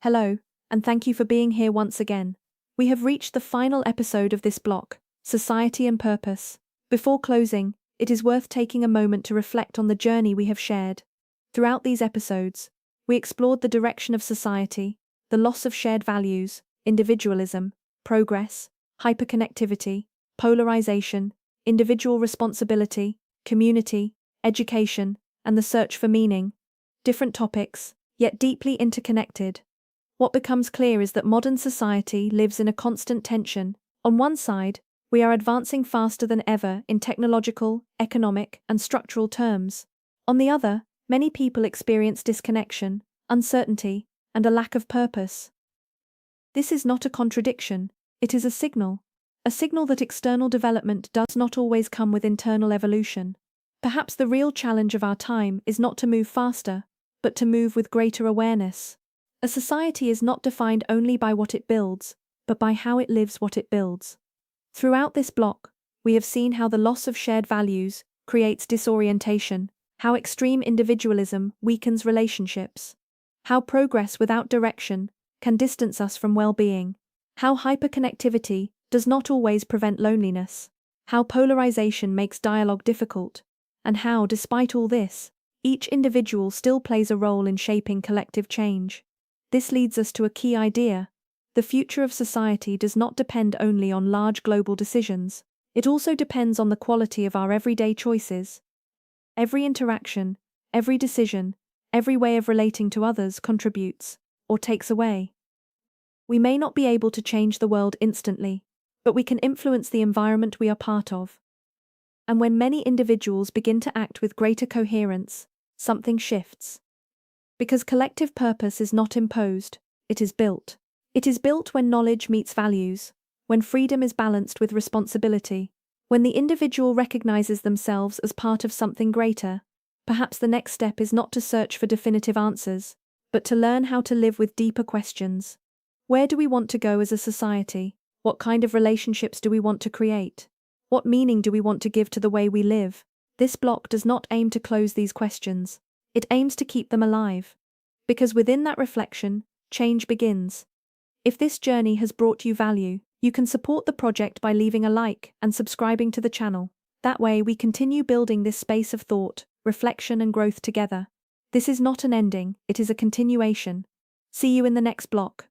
Hello, and thank you for being here once again. We have reached the final episode of this block, Society and Purpose. Before closing, it is worth taking a moment to reflect on the journey we have shared. Throughout these episodes, we explored the direction of society, the loss of shared values, individualism, progress, hyperconnectivity, polarization, individual responsibility, community, education, and the search for meaning. Different topics, yet deeply interconnected. What becomes clear is that modern society lives in a constant tension. On one side, we are advancing faster than ever in technological, economic, and structural terms. On the other, many people experience disconnection, uncertainty, and a lack of purpose. This is not a contradiction, it is a signal that external development does not always come with internal evolution. Perhaps the real challenge of our time is not to move faster, but to move with greater awareness. A society is not defined only by what it builds, but by how it lives what it builds. Throughout this block, we have seen how the loss of shared values creates disorientation, how extreme individualism weakens relationships, how progress without direction can distance us from well-being, how hyperconnectivity does not always prevent loneliness, how polarization makes dialogue difficult, and how, despite all this, each individual still plays a role in shaping collective change. This leads us to a key idea. The future of society does not depend only on large global decisions, it also depends on the quality of our everyday choices. Every interaction, every decision, every way of relating to others contributes, or takes away. We may not be able to change the world instantly, but we can influence the environment we are part of. And when many individuals begin to act with greater coherence, something shifts. Because collective purpose is not imposed, it is built. It is built when knowledge meets values, when freedom is balanced with responsibility, when the individual recognizes themselves as part of something greater. Perhaps the next step is not to search for definitive answers, but to learn how to live with deeper questions. Where do we want to go as a society? What kind of relationships do we want to create? What meaning do we want to give to the way we live? This block does not aim to close these questions. It aims to keep them alive. Because within that reflection, change begins. If this journey has brought you value, you can support the project by leaving a like and subscribing to the channel. That way we continue building this space of thought, reflection and growth together. This is not an ending, it is a continuation. See you in the next block.